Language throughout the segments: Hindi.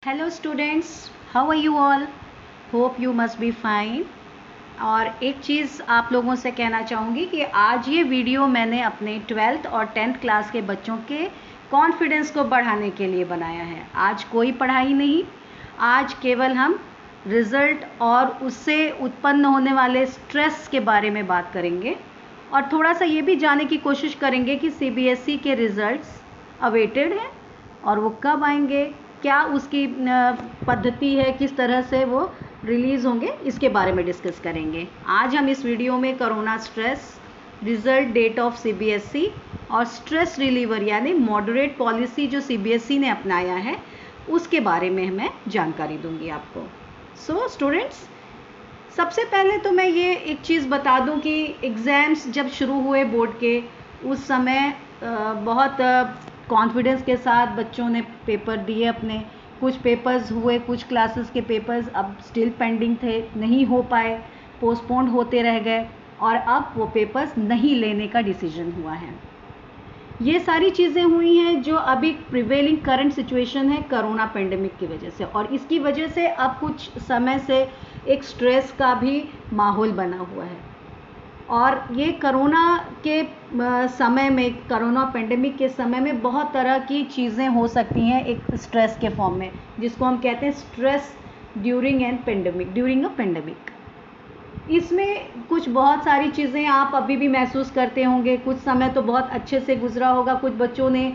Hello students, how are you all? Hope you must be fine. और एक चीज़ आप लोगों से कहना चाहूँगी कि आज ये वीडियो मैंने अपने 12th और 10th क्लास के बच्चों के कॉन्फिडेंस को बढ़ाने के लिए बनाया है। आज कोई पढ़ाई नहीं, आज केवल हम रिज़ल्ट और उससे उत्पन्न होने वाले स्ट्रेस के बारे में बात करेंगे और थोड़ा सा ये भी जानने की कोशिश करेंगे कि सीबीएसई के रिज़ल्ट्स अवेटेड हैं और वो कब आएंगे, क्या उसकी पद्धति है, किस तरह से वो रिलीज़ होंगे, इसके बारे में डिस्कस करेंगे। आज हम इस वीडियो में corona stress, result date of CBSE और स्ट्रेस रिलीवर यानी मॉडरेट पॉलिसी जो सीबीएसई ने अपनाया है उसके बारे में मैं जानकारी दूंगी आपको। सो स्टूडेंट्स, सबसे पहले तो मैं ये एक चीज़ बता दूं कि एग्ज़ाम्स जब शुरू हुए बोर्ड के, उस समय बहुत कॉन्फिडेंस के साथ बच्चों ने पेपर दिए अपने। कुछ पेपर्स हुए, कुछ क्लासेस के पेपर्स अब स्टिल पेंडिंग थे, नहीं हो पाए, पोस्टपोन्ड होते रह गए और अब वो पेपर्स नहीं लेने का डिसीजन हुआ है। ये सारी चीज़ें हुई हैं जो अभी प्रिवेलिंग करंट सिचुएशन है कोरोना पेंडेमिक की वजह से, और इसकी वजह से अब कुछ समय से एक स्ट्रेस का भी माहौल बना हुआ है। और ये कोरोना के समय में, कोरोना पेंडेमिक के समय में बहुत तरह की चीज़ें हो सकती हैं एक स्ट्रेस के फॉर्म में, जिसको हम कहते हैं स्ट्रेस ड्यूरिंग अ पेंडेमिक। इसमें कुछ बहुत सारी चीज़ें आप अभी भी महसूस करते होंगे। कुछ समय तो बहुत अच्छे से गुजरा होगा, कुछ बच्चों ने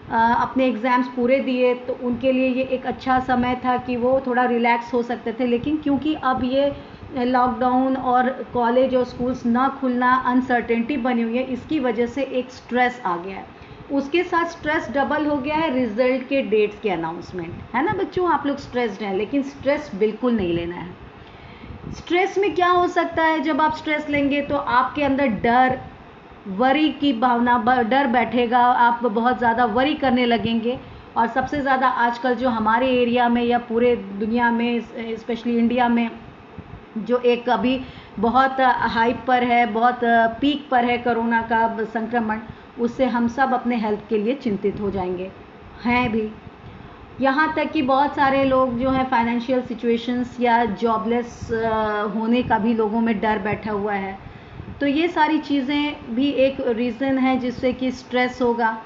अपने एग्ज़ाम्स पूरे दिए तो उनके लिए ये एक अच्छा समय था कि वो थोड़ा रिलैक्स हो सकते थे। लेकिन क्योंकि अब ये लॉकडाउन और कॉलेज और स्कूल्स ना खुलना, अनसर्टेनिटी बनी हुई है, इसकी वजह से एक स्ट्रेस आ गया है। उसके साथ स्ट्रेस डबल हो गया है रिजल्ट के डेट्स के अनाउंसमेंट, है ना बच्चों? आप लोग स्ट्रेस्ड हैं, लेकिन स्ट्रेस बिल्कुल नहीं लेना है। स्ट्रेस में क्या हो सकता है? जब आप स्ट्रेस लेंगे तो आपके अंदर डर, वरी की भावना, डर बैठेगा, आप बहुत ज़्यादा वरी करने लगेंगे। और सबसे ज़्यादा आजकल जो हमारे एरिया में या पूरे दुनिया में, स्पेशली इंडिया में, जो एक अभी बहुत हाइप पर है, बहुत पीक पर है कोरोना का संक्रमण, उससे हम सब अपने हेल्थ के लिए चिंतित हो जाएंगे, हैं भी। यहाँ तक कि बहुत सारे लोग जो हैं फाइनेंशियल सिचुएशंस या जॉबलेस होने का भी लोगों में डर बैठा हुआ है। तो ये सारी चीज़ें भी एक रीज़न है जिससे कि स्ट्रेस होगा।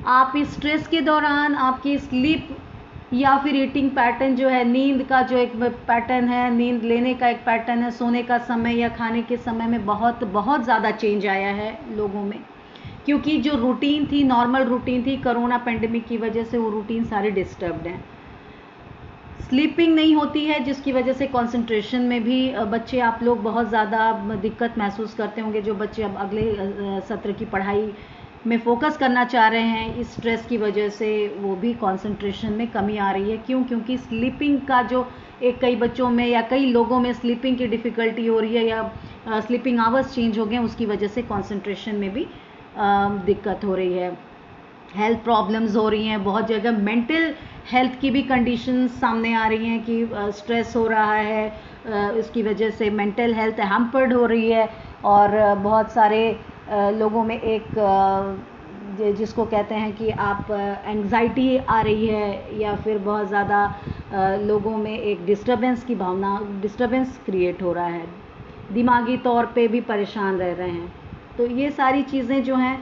आप इस स्ट्रेस के दौरान आपकी स्लीप या फिर ईटिंग पैटर्न जो है, नींद का जो एक पैटर्न है, नींद लेने का एक पैटर्न है, सोने का समय या खाने के समय में बहुत बहुत ज़्यादा चेंज आया है लोगों में। क्योंकि जो रूटीन थी, नॉर्मल रूटीन थी, कोरोना पेंडेमिक की वजह से वो रूटीन सारे डिस्टर्ब्ड हैं। स्लीपिंग नहीं होती है, जिसकी वजह से कंसंट्रेशन में भी बच्चे, आप लोग बहुत ज़्यादा दिक्कत महसूस करते होंगे। जो बच्चे अब अगले सत्र की पढ़ाई में फोकस करना चाह रहे हैं, इस स्ट्रेस की वजह से वो भी कंसंट्रेशन में कमी आ रही है। क्यों? क्योंकि स्लीपिंग का जो एक कई बच्चों में या कई लोगों में स्लीपिंग की डिफ़िकल्टी हो रही है या स्लीपिंग आवर्स चेंज हो गए, उसकी वजह से कंसंट्रेशन में भी दिक्कत हो रही है। हेल्थ प्रॉब्लम्स हो रही हैं बहुत जगह, मेंटल हेल्थ की भी कंडीशंस सामने आ रही हैं कि स्ट्रेस हो रहा है, इसकी वजह से मेंटल हेल्थ हैम्पर्ड हो रही है। और बहुत सारे लोगों में एक जिसको कहते हैं कि आप एंग्जाइटी आ रही है, या फिर बहुत ज़्यादा लोगों में एक डिस्टर्बेंस की भावना, डिस्टर्बेंस क्रिएट हो रहा है, दिमागी तौर पे भी परेशान रह रहे हैं। तो ये सारी चीज़ें जो हैं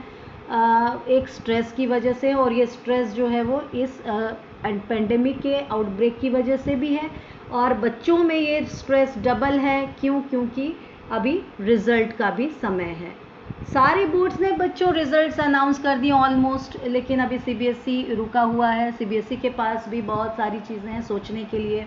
एक स्ट्रेस की वजह से, और ये स्ट्रेस जो है वो इस पेंडेमिक के आउटब्रेक की वजह से भी है। और बच्चों में ये स्ट्रेस डबल है। क्यों? क्योंकि अभी रिज़ल्ट का भी समय है। सारे बोर्ड्स ने बच्चों रिज़ल्ट्स अनाउंस कर दिए ऑलमोस्ट, लेकिन अभी सीबीएसई रुका हुआ है। सीबीएसई के पास भी बहुत सारी चीज़ें हैं सोचने के लिए,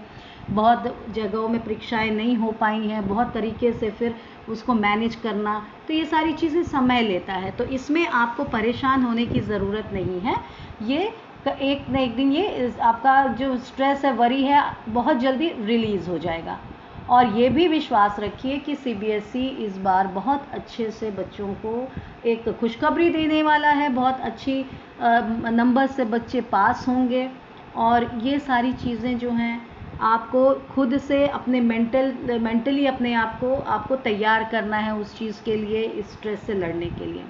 बहुत जगहों में परीक्षाएं नहीं हो पाई हैं, बहुत तरीके से फिर उसको मैनेज करना, तो ये सारी चीज़ें समय लेता है। तो इसमें आपको परेशान होने की ज़रूरत नहीं है। ये एक न एक दिन ये आपका जो स्ट्रेस है, वरी है, बहुत जल्दी रिलीज़ हो जाएगा। और ये भी विश्वास रखिए कि सीबीएसई इस बार बहुत अच्छे से बच्चों को एक खुशखबरी देने वाला है। बहुत अच्छी नंबर से बच्चे पास होंगे। और ये सारी चीज़ें जो हैं, आपको खुद से अपने मेंटली अपने आप को आपको तैयार करना है उस चीज़ के लिए, इस स्ट्रेस से लड़ने के लिए।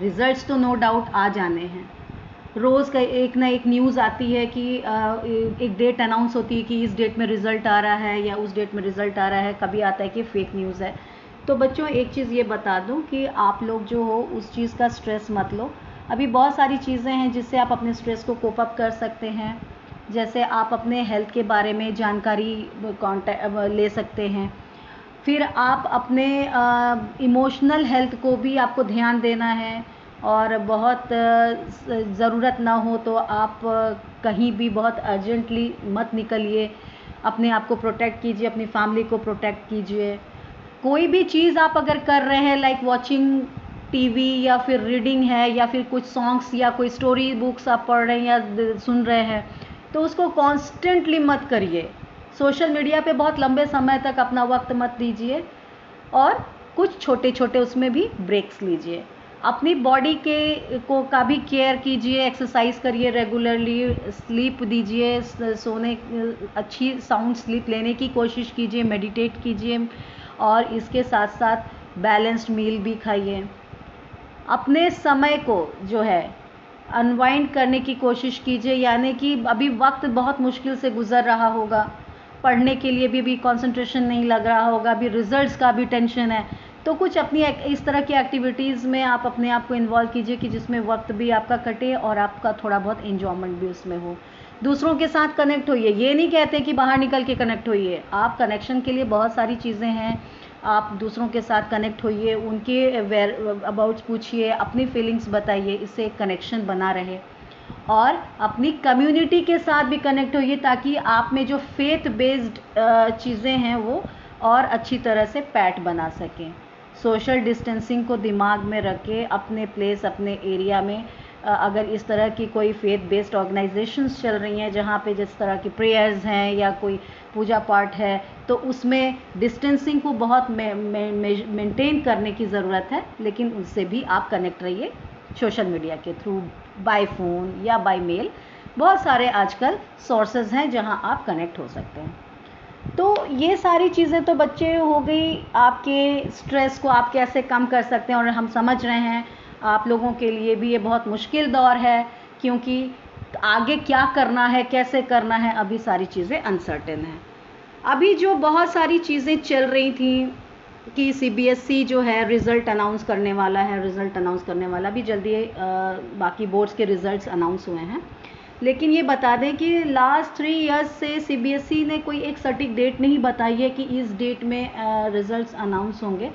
रिज़ल्ट्स तो नो डाउट आ जाने हैं, रोज़ का एक ना एक न्यूज़ आती है कि एक डेट अनाउंस होती है कि इस डेट में रिज़ल्ट आ रहा है या उस डेट में रिज़ल्ट आ रहा है, कभी आता है कि फेक न्यूज़ है। तो बच्चों एक चीज़ ये बता दूं कि आप लोग जो हो उस चीज़ का स्ट्रेस मत लो। अभी बहुत सारी चीज़ें हैं जिससे आप अपने स्ट्रेस को कोप अप कर सकते हैं। जैसे आप अपने हेल्थ के बारे में जानकारी ले सकते हैं। फिर आप अपने इमोशनल हेल्थ को भी आपको ध्यान देना है, और बहुत ज़रूरत ना हो तो आप कहीं भी बहुत अर्जेंटली मत निकलिए। अपने आप को प्रोटेक्ट कीजिए, अपनी फैमिली को प्रोटेक्ट कीजिए। कोई भी चीज़ आप अगर कर रहे हैं लाइक वॉचिंग टीवी या फिर रीडिंग है या फिर कुछ सॉन्ग्स या कोई स्टोरी बुक्स आप पढ़ रहे हैं या सुन रहे हैं, तो उसको कॉन्स्टेंटली मत करिए। सोशल मीडिया पे बहुत लंबे समय तक अपना वक्त मत दीजिए, और कुछ छोटे छोटे उसमें भी ब्रेक्स लीजिए। अपनी बॉडी का भी केयर कीजिए, एक्सरसाइज करिए रेगुलरली, स्लीप दीजिए, सोने अच्छी साउंड स्लीप लेने की कोशिश कीजिए, मेडिटेट कीजिए, और इसके साथ साथ बैलेंस्ड मील भी खाइए। अपने समय को जो है अनवाइंड करने की कोशिश कीजिए, यानी कि अभी वक्त बहुत मुश्किल से गुजर रहा होगा, पढ़ने के लिए भी कंसंट्रेशन नहीं लग रहा होगा, अभी रिजल्ट्स का भी टेंशन है, तो कुछ अपनी इस तरह की एक्टिविटीज़ में आप अपने आप को इन्वॉल्व कीजिए कि जिसमें वक्त भी आपका कटे और आपका थोड़ा बहुत एंजॉयमेंट भी उसमें हो। दूसरों के साथ कनेक्ट होइए, ये नहीं कहते कि बाहर निकल के कनेक्ट होइए, आप कनेक्शन के लिए बहुत सारी चीज़ें हैं। आप दूसरों के साथ कनेक्ट होइए, उनके अबाउट्स पूछिए, अपनी फीलिंग्स बताइए, इससे एक कनेक्शन बना रहे। और अपनी कम्युनिटी के साथ भी कनेक्ट होइए ताकि आप में जो फेथ बेस्ड चीज़ें हैं वो और अच्छी तरह से पैट बना सकें। सोशल डिस्टेंसिंग को दिमाग में रख के अपने प्लेस, अपने एरिया में अगर इस तरह की कोई फेथ बेस्ड ऑर्गेनाइजेशंस चल रही हैं जहाँ पे जिस तरह की प्रेयर्स हैं या कोई पूजा पाठ है, तो उसमें डिस्टेंसिंग को बहुत मेंटेन करने की ज़रूरत है, लेकिन उससे भी आप कनेक्ट रहिए सोशल मीडिया के थ्रू, बाय फ़ोन या बाय मेल। बहुत सारे आजकल सोर्सेज हैं जहां आप कनेक्ट हो सकते हैं। तो ये सारी चीज़ें तो बच्चे हो गई, आपके स्ट्रेस को आप कैसे कम कर सकते हैं। और हम समझ रहे हैं आप लोगों के लिए भी ये बहुत मुश्किल दौर है, क्योंकि आगे क्या करना है, कैसे करना है, अभी सारी चीज़ें अनसर्टेन हैं। अभी जो बहुत सारी चीज़ें चल रही थी कि सीबीएसई जो है रिज़ल्ट अनाउंस करने वाला है, रिज़ल्ट अनाउंस करने वाला भी जल्दी, बाकी बोर्ड्स के रिज़ल्ट्स अनाउंस हुए हैं। लेकिन ये बता दें कि लास्ट 3 इयर्स से सीबीएसई ने कोई एक सटीक डेट नहीं बताई है कि इस डेट में रिज़ल्ट्स अनाउंस होंगे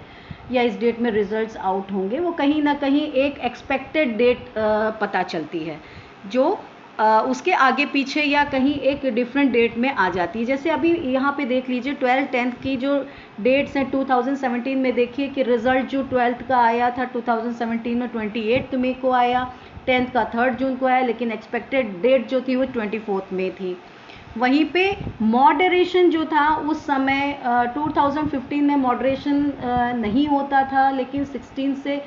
या इस डेट में रिज़ल्ट्स आउट होंगे। वो कहीं ना कहीं एक एक्सपेक्टेड डेट पता चलती है, जो उसके आगे पीछे या कहीं एक डिफरेंट डेट में आ जाती है। जैसे अभी यहाँ पे देख लीजिए 12th 10th की जो डेट्स हैं 2017 में, देखिए कि रिज़ल्ट जो 12th का आया था 2017 में 28 मई को आया, 10th का 3 जून को आया, लेकिन एक्सपेक्टेड डेट जो थी वो 24 मई थी। वहीं पे मॉडरेशन जो था उस समय 2015 में मॉडरेशन नहीं होता था, लेकिन 16 से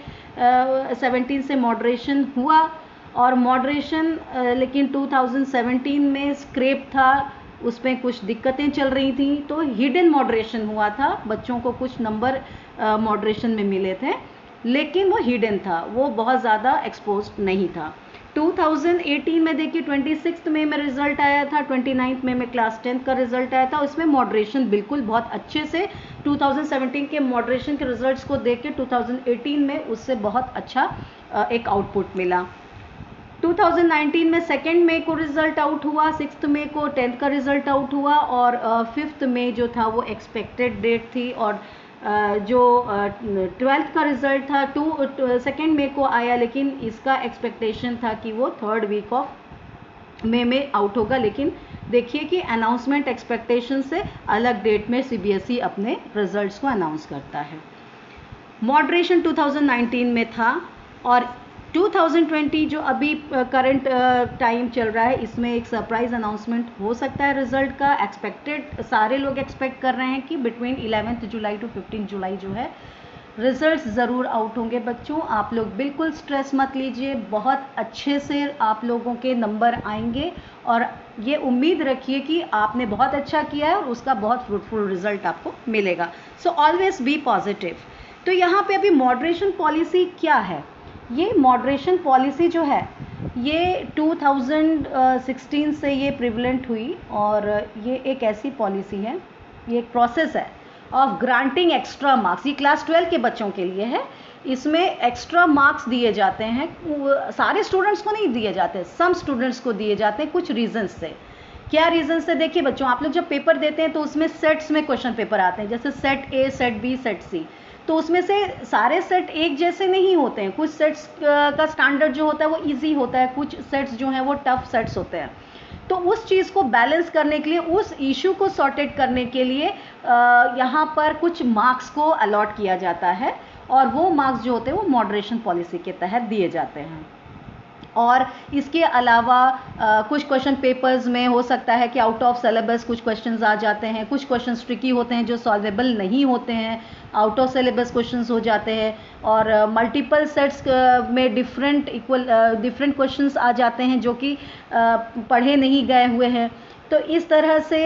17 से मॉडरेशन हुआ, और मॉडरेशन लेकिन 2017 में स्क्रैप था, उसमें कुछ दिक्कतें चल रही थी, तो हिडन मॉडरेशन हुआ था, बच्चों को कुछ नंबर मॉडरेशन में मिले थे, लेकिन वो हिडन था, वो बहुत ज़्यादा एक्सपोज नहीं था। 2018 में देखिए 26 मई में रिजल्ट आया था, 29 मई में क्लास 10th का रिजल्ट आया था, उसमें मॉडरेशन बिल्कुल बहुत अच्छे से 2017 के मॉडरेशन के रिजल्ट्स को देख के 2018 में उससे बहुत अच्छा एक आउटपुट मिला। 2019 में 2 मई को रिजल्ट आउट हुआ, 6 मई को 10th का रिजल्ट आउट हुआ, और 5 मई जो था वो एक्सपेक्टेड डेट थी, और जो 12th का रिजल्ट था 2 मई को आया, लेकिन इसका एक्सपेक्टेशन था कि वो 3rd वीक ऑफ मई में आउट होगा। लेकिन देखिए कि अनाउंसमेंट एक्सपेक्टेशन से अलग डेट में सीबीएसई अपने रिजल्ट्स को अनाउंस करता है। मॉडरेशन 2019 में था, और 2020 जो अभी करंट टाइम चल रहा है, इसमें एक सरप्राइज अनाउंसमेंट हो सकता है रिजल्ट का। एक्सपेक्टेड, सारे लोग एक्सपेक्ट कर रहे हैं कि बिटवीन 11 जुलाई टू 15 जुलाई जो है रिजल्ट्स ज़रूर आउट होंगे। बच्चों आप लोग बिल्कुल स्ट्रेस मत लीजिए, बहुत अच्छे से आप लोगों के नंबर आएंगे, और ये उम्मीद रखिए कि आपने बहुत अच्छा किया है और उसका बहुत फ्रूटफुल रिजल्ट आपको मिलेगा। So always be positive. तो यहाँ पे अभी मॉडरेशन पॉलिसी क्या है? ये मॉडरेशन पॉलिसी जो है ये 2016 से ये प्रिवलेंट हुई और ये एक ऐसी पॉलिसी है, ये एक प्रोसेस है ऑफ ग्रांटिंग एक्स्ट्रा मार्क्स। ये क्लास 12 के बच्चों के लिए है। इसमें एक्स्ट्रा मार्क्स दिए जाते हैं, सारे स्टूडेंट्स को नहीं दिए जाते, सम स्टूडेंट्स को दिए जाते हैं कुछ रीजंस से। क्या रीजन से? देखिए बच्चों, आप लोग जब पेपर देते हैं तो उसमें सेट्स में क्वेश्चन पेपर आते हैं, जैसे set A, set B, set C. तो उसमें से सारे सेट एक जैसे नहीं होते हैं। कुछ सेट्स का स्टैंडर्ड जो होता है वो इजी होता है, कुछ सेट्स जो हैं वो टफ सेट्स होते हैं। तो उस चीज़ को बैलेंस करने के लिए, उस इशू को सॉर्टेड करने के लिए यहाँ पर कुछ मार्क्स को अलॉट किया जाता है और वो मार्क्स जो होते हैं वो मॉडरेशन पॉलिसी के तहत दिए जाते हैं। और इसके अलावा कुछ क्वेश्चन पेपर्स में हो सकता है कि आउट ऑफ सिलेबस कुछ क्वेश्चंस आ जाते हैं, कुछ क्वेश्चंस ट्रिकी होते हैं जो सॉल्वेबल नहीं होते हैं, आउट ऑफ सिलेबस क्वेश्चंस हो जाते हैं। और मल्टीपल सेट्स में डिफरेंट क्वेश्चंस आ जाते हैं जो कि पढ़े नहीं गए हुए हैं। तो इस तरह से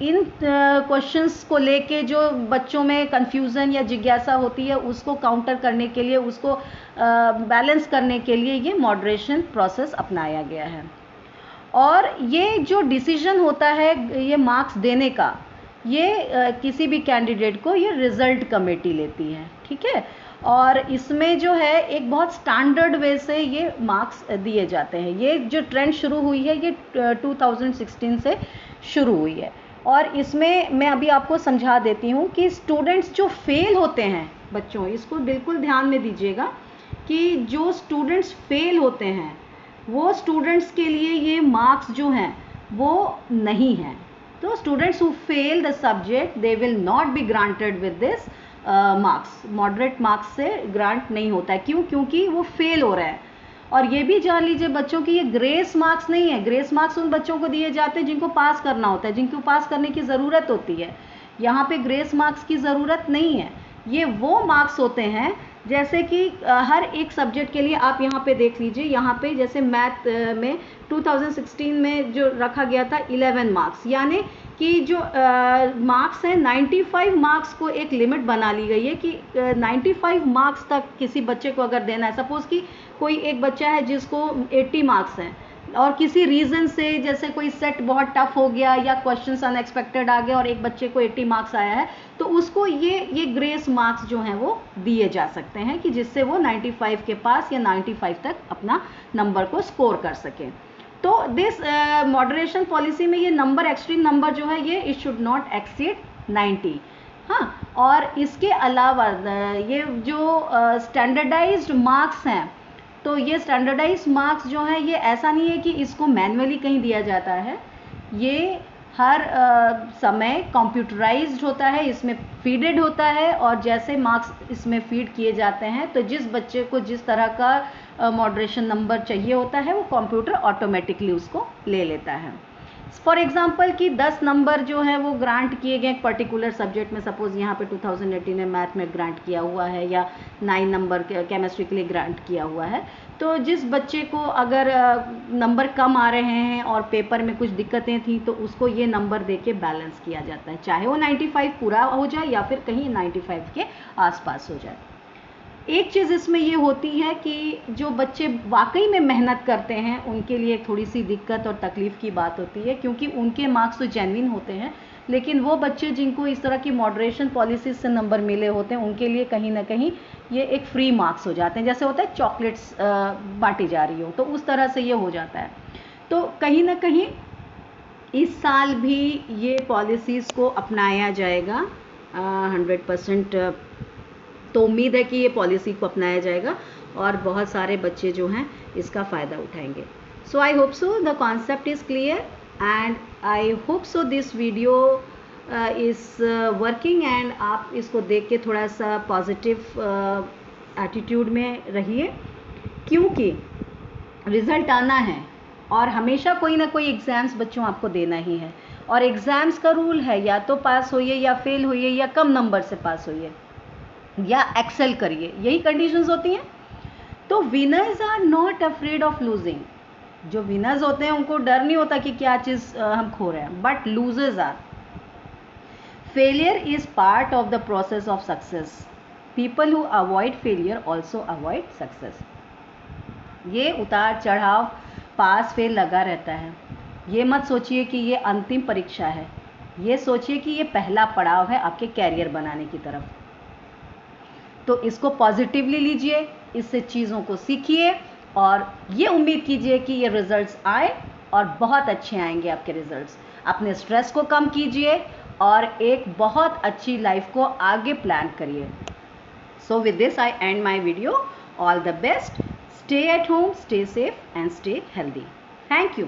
इन क्वेश्चंस को लेके जो बच्चों में कंफ्यूजन या जिज्ञासा होती है उसको काउंटर करने के लिए, उसको बैलेंस करने के लिए ये मॉडरेशन प्रोसेस अपनाया गया है। और ये जो डिसीजन होता है ये मार्क्स देने का, ये किसी भी कैंडिडेट को ये रिजल्ट कमेटी लेती है, ठीक है। और इसमें जो है एक बहुत स्टैंडर्ड वे से ये मार्क्स दिए जाते हैं। ये जो ट्रेंड शुरू हुई है ये 2016 से शुरू हुई है। और इसमें मैं अभी आपको समझा देती हूँ कि स्टूडेंट्स जो फेल होते हैं, बच्चों इसको बिल्कुल ध्यान में दीजिएगा कि जो स्टूडेंट्स फेल होते हैं वो स्टूडेंट्स के लिए ये मार्क्स जो हैं वो नहीं हैं। तो students who fail the subject they will not be granted with this marks. Moderate marks से ग्रांट नहीं होता है। क्यों? क्योंकि वो फेल हो रहे हैं। और ये भी जान लीजिए बच्चों की ये ग्रेस मार्क्स नहीं है। ग्रेस मार्क्स उन बच्चों को दिए जाते हैं जिनको पास करना होता है, जिनको पास करने की ज़रूरत होती है। यहाँ पे ग्रेस मार्क्स की ज़रूरत नहीं है। ये वो मार्क्स होते हैं जैसे कि हर एक सब्जेक्ट के लिए आप यहाँ पे देख लीजिए। यहाँ पे जैसे मैथ में 2016 में जो रखा गया था 11 मार्क्स, यानी कि जो मार्क्स हैं 95 मार्क्स को एक लिमिट बना ली गई है कि 95 मार्क्स तक किसी बच्चे को अगर देना है। सपोज़ कि कोई एक बच्चा है जिसको 80 मार्क्स हैं और किसी रीज़न से जैसे कोई सेट बहुत टफ हो गया या क्वेश्चंस अनएक्सपेक्टेड आ गया और एक बच्चे को 80 मार्क्स आया है, तो उसको ये ग्रेस मार्क्स जो हैं वो दिए जा सकते हैं कि जिससे वो 95 के पास या 95 तक अपना नंबर को स्कोर कर सकें। तो दिस मॉडरेशन पॉलिसी में ये नंबर, एक्सट्रीम नंबर जो है ये इट शुड नॉट एक्सीड 90। हाँ, और इसके अलावा ये जो स्टैंडर्डाइज्ड मार्क्स हैं, तो ये स्टैंडर्डाइज मार्क्स जो हैं ये ऐसा नहीं है कि इसको मैन्युअली कहीं दिया जाता है। ये हर समय कंप्यूटराइज्ड होता है, इसमें फीडेड होता है और जैसे मार्क्स इसमें फीड किए जाते हैं तो जिस बच्चे को जिस तरह का मॉडरेशन नंबर चाहिए होता है वो कंप्यूटर ऑटोमेटिकली उसको ले लेता है। फॉर एग्जांपल कि 10 नंबर जो है वो ग्रांट किए गए एक पर्टिकुलर सब्जेक्ट में, सपोज यहाँ पे 2018 में मैथ में ग्रांट किया हुआ है या 9 नंबर केमिस्ट्री के लिए ग्रांट किया हुआ है। तो जिस बच्चे को अगर नंबर कम आ रहे हैं और पेपर में कुछ दिक्कतें थी तो उसको ये नंबर दे के बैलेंस किया जाता है, चाहे वो 95 पूरा हो जाए या फिर कहीं 95 के आसपास हो जाए। एक चीज़ इसमें ये होती है कि जो बच्चे वाकई में मेहनत करते हैं उनके लिए थोड़ी सी दिक्कत और तकलीफ़ की बात होती है, क्योंकि उनके मार्क्स तो जेन्युइन होते हैं, लेकिन वो बच्चे जिनको इस तरह की मॉडरेशन पॉलिसी से नंबर मिले होते हैं उनके लिए कहीं ना कहीं ये एक फ्री मार्क्स हो जाते हैं। जैसे होता है चॉकलेट्स बांटी जा रही हो, तो उस तरह से ये हो जाता है। तो कहीं ना कहीं इस साल भी ये पॉलिसीज़ को अपनाया जाएगा 100%। तो उम्मीद है कि ये पॉलिसी को अपनाया जाएगा और बहुत सारे बच्चे जो हैं इसका फ़ायदा उठाएंगे। So I hope so the concept is clear and I hope so this video is working and आप इसको देख के थोड़ा सा पॉजिटिव एटीट्यूड में रहिए, क्योंकि रिज़ल्ट आना है और हमेशा कोई ना कोई एग्ज़ाम्स बच्चों आपको देना ही है। और एग्ज़ाम्स का रूल है या तो पास होइए या फेल होइए या कम नंबर से पास होइए या एक्सेल करिए, यही कंडीशंस होती हैं। तो winners are not afraid of losing. जो विनर्स होते हैं उनको डर नहीं होता कि क्या चीज़ हम खो रहे हैं, but losers are. Failure is part of the process of success. People who avoid failure also avoid success. ये उतार चढ़ाव पास फेल लगा रहता है। ये मत सोचिए कि ये अंतिम परीक्षा है, ये सोचिए कि ये पहला पड़ाव है आपके कैरियर बनाने की तरफ। तो इसको पॉजिटिवली लीजिए, इससे चीज़ों को सीखिए और ये उम्मीद कीजिए कि ये रिजल्ट्स आए और बहुत अच्छे आएंगे आपके रिजल्ट्स। अपने स्ट्रेस को कम कीजिए और एक बहुत अच्छी लाइफ को आगे प्लान करिए। So with this I and my video. All the best, stay at home, stay safe and stay healthy. Thank you.